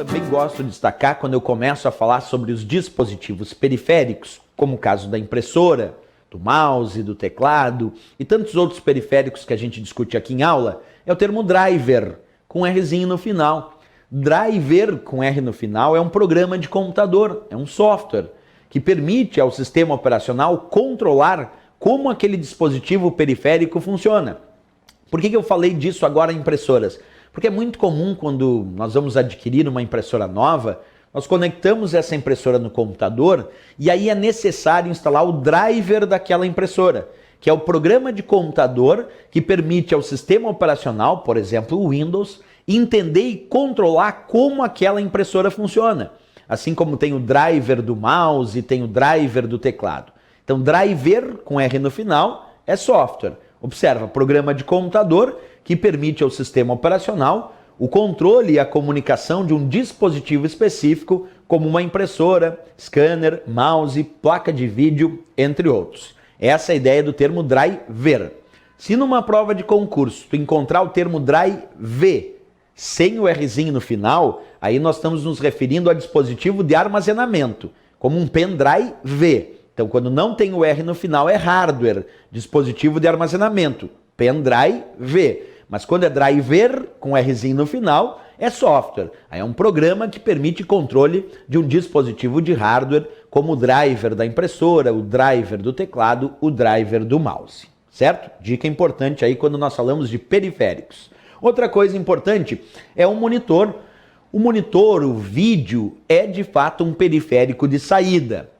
também gosto de destacar quando eu começo a falar sobre os dispositivos periféricos, como o caso da impressora, do mouse, do teclado e tantos outros periféricos que a gente discute aqui em aula, é o termo driver, com Rzinho no final. Driver, com R no final, é um programa de computador, é um software que permite ao sistema operacional controlar como aquele dispositivo periférico funciona. Por que eu falei disso agora em impressoras? Porque é muito comum quando nós vamos adquirir uma impressora nova, nós conectamos essa impressora no computador e aí é necessário instalar o driver daquela impressora, que é o programa de computador que permite ao sistema operacional, por exemplo, o Windows, entender e controlar como aquela impressora funciona. Assim como tem o driver do mouse e tem o driver do teclado. Então, driver, com R no final, é software. Observa, programa de computador que permite ao sistema operacional o controle e a comunicação de um dispositivo específico, como uma impressora, scanner, mouse, placa de vídeo, entre outros. Essa é a ideia do termo driver. Se numa prova de concurso tu encontrar o termo drive sem o Rzinho no final, aí nós estamos nos referindo a dispositivo de armazenamento, como um pendrive. Então, quando não tem o R no final, é hardware, dispositivo de armazenamento, pendrive. Mas quando é driver, com Rzinho no final, é software. Aí é um programa que permite controle de um dispositivo de hardware, como o driver da impressora, o driver do teclado, o driver do mouse. Certo? Dica importante aí quando nós falamos de periféricos. Outra coisa importante é o monitor. O monitor, o vídeo, é de fato um periférico de saída.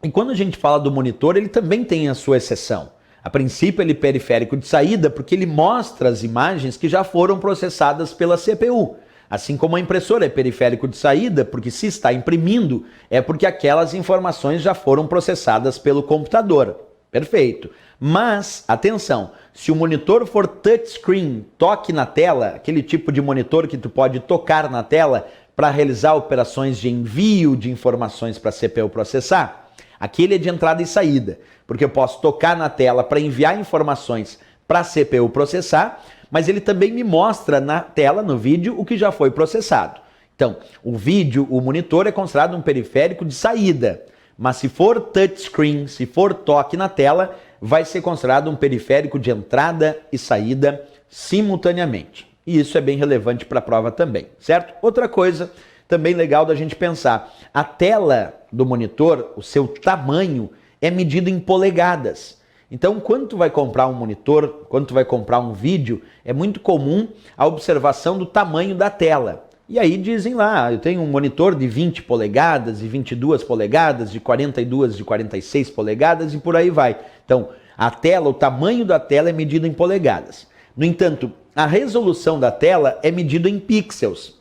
E quando a gente fala do monitor, ele também tem a sua exceção. A princípio, ele é periférico de saída porque ele mostra as imagens que já foram processadas pela CPU. Assim como a impressora é periférico de saída, porque se está imprimindo, é porque aquelas informações já foram processadas pelo computador. Perfeito. Mas, atenção, se o monitor for touchscreen, toque na tela, aquele tipo de monitor que tu pode tocar na tela para realizar operações de envio de informações para a CPU processar, aquele é de entrada e saída, porque eu posso tocar na tela para enviar informações para a CPU processar, mas ele também me mostra na tela, no vídeo, o que já foi processado. Então, o vídeo, o monitor é considerado um periférico de saída, mas se for touchscreen, se for toque na tela, vai ser considerado um periférico de entrada e saída simultaneamente. E isso é bem relevante para a prova também, certo? Outra coisa também legal da gente pensar, a tela do monitor, o seu tamanho, é medido em polegadas. Então, quando tu vai comprar um monitor, quando tu vai comprar um vídeo, é muito comum a observação do tamanho da tela. E aí dizem lá, eu tenho um monitor de 20 polegadas, de 22 polegadas, de 42, de 46 polegadas e por aí vai. Então, a tela, o tamanho da tela é medido em polegadas. No entanto, a resolução da tela é medido em pixels.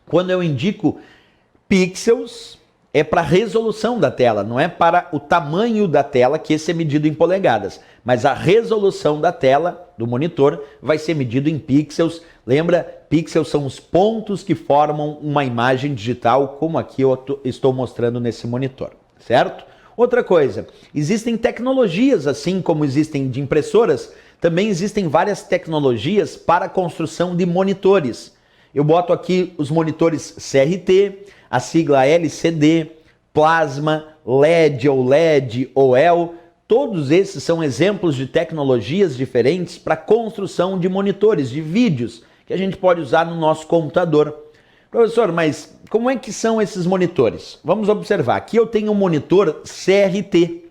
Quando eu indico pixels, é para a resolução da tela, não é para o tamanho da tela, que esse é medido em polegadas. Mas a resolução da tela, do monitor, vai ser medido em pixels. Lembra, pixels são os pontos que formam uma imagem digital, como aqui eu estou mostrando nesse monitor, certo? Outra coisa, existem tecnologias, assim como existem de impressoras, também existem várias tecnologias para a construção de monitores. Eu boto aqui os monitores CRT, a sigla LCD, Plasma, LED ou LED, OL, todos esses são exemplos de tecnologias diferentes para a construção de monitores, de vídeos, que a gente pode usar no nosso computador. Professor, mas como é que são esses monitores? Vamos observar. Aqui eu tenho um monitor CRT,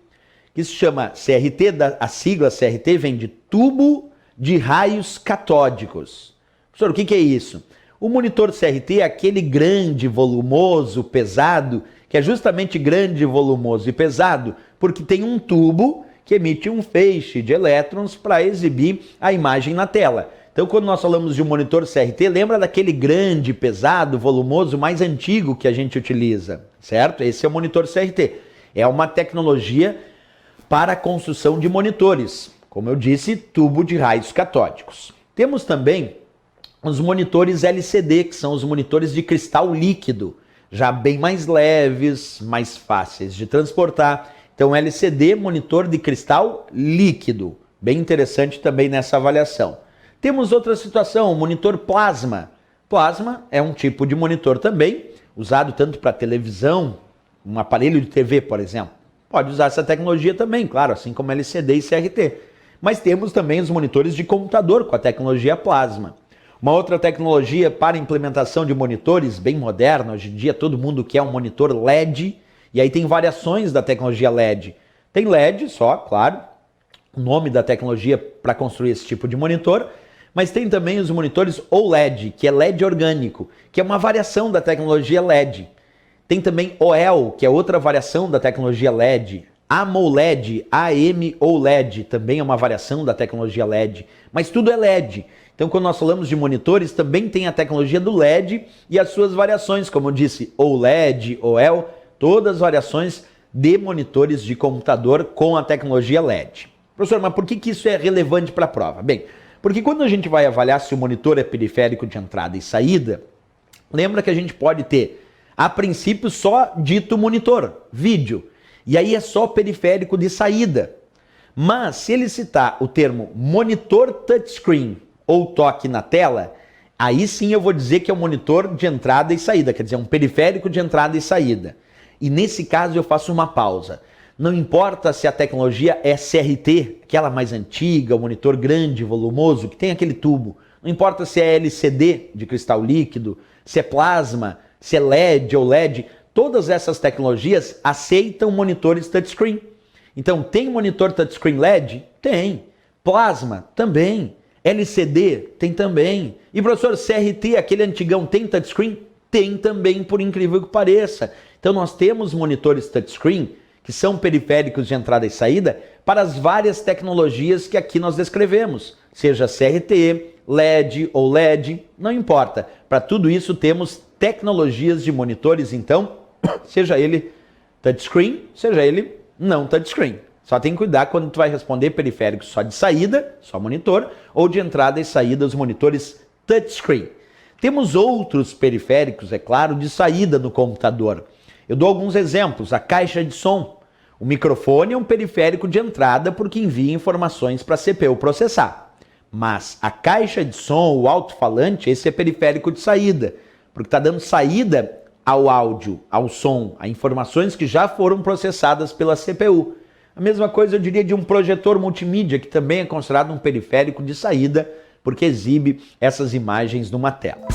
que se chama CRT, a sigla CRT vem de tubo de raios catódicos. Professor, o que é isso? O monitor CRT é aquele grande, volumoso, pesado, que é justamente grande, volumoso e pesado, porque tem um tubo que emite um feixe de elétrons para exibir a imagem na tela. Então, quando nós falamos de um monitor CRT, lembra daquele grande, pesado, volumoso, mais antigo que a gente utiliza, certo? Esse é o monitor CRT. É uma tecnologia para a construção de monitores. Como eu disse, tubo de raios catódicos. Temos também os monitores LCD, que são os monitores de cristal líquido, já bem mais leves, mais fáceis de transportar. Então, LCD, monitor de cristal líquido. Bem interessante também nessa avaliação. Temos outra situação, o monitor plasma. Plasma é um tipo de monitor também, usado tanto para televisão, um aparelho de TV, por exemplo. Pode usar essa tecnologia também, claro, assim como LCD e CRT. Mas temos também os monitores de computador com a tecnologia plasma. Uma outra tecnologia para implementação de monitores bem moderna, hoje em dia todo mundo quer um monitor LED, e aí tem variações da tecnologia LED. Tem LED só, claro, o nome da tecnologia para construir esse tipo de monitor, mas tem também os monitores OLED, que é LED orgânico, que é uma variação da tecnologia LED. Tem também OL, que é outra variação da tecnologia LED. AMOLED, AMOLED, também é uma variação da tecnologia LED. Mas tudo é LED. Então, quando nós falamos de monitores, também tem a tecnologia do LED e as suas variações, como eu disse, OLED, OL, todas as variações de monitores de computador com a tecnologia LED. Professor, mas por que isso é relevante para a prova? Bem, porque quando a gente vai avaliar se o monitor é periférico de entrada e saída, lembra que a gente pode ter, a princípio, só dito monitor, vídeo, e aí é só periférico de saída. Mas se ele citar o termo monitor touchscreen ou toque na tela, aí sim eu vou dizer que é um monitor de entrada e saída, quer dizer, um periférico de entrada e saída. E nesse caso eu faço uma pausa. Não importa se a tecnologia é CRT, aquela mais antiga, o monitor grande, volumoso, que tem aquele tubo. Não importa se é LCD, de cristal líquido, se é plasma, se é LED ou LED. Todas essas tecnologias aceitam monitores touchscreen. Então, tem monitor touchscreen LED? Tem. Plasma? Também. LCD? Tem também. E professor, CRT, aquele antigão, tem touchscreen? Tem também, por incrível que pareça. Então, nós temos monitores touchscreen que são periféricos de entrada e saída para as várias tecnologias que aqui nós descrevemos, seja CRT, LED ou LED, não importa. Para tudo isso temos tecnologias de monitores, então, seja ele touchscreen, seja ele não touchscreen. Só tem que cuidar quando tu vai responder periférico só de saída, só monitor, ou de entrada e saída, os monitores touchscreen. Temos outros periféricos, é claro, de saída no computador. Eu dou alguns exemplos. A caixa de som. O microfone é um periférico de entrada porque envia informações para a CPU processar. Mas a caixa de som, o alto-falante, esse é periférico de saída, porque está dando saída ao áudio, ao som, a informações que já foram processadas pela CPU. A mesma coisa eu diria de um projetor multimídia, que também é considerado um periférico de saída, porque exibe essas imagens numa tela.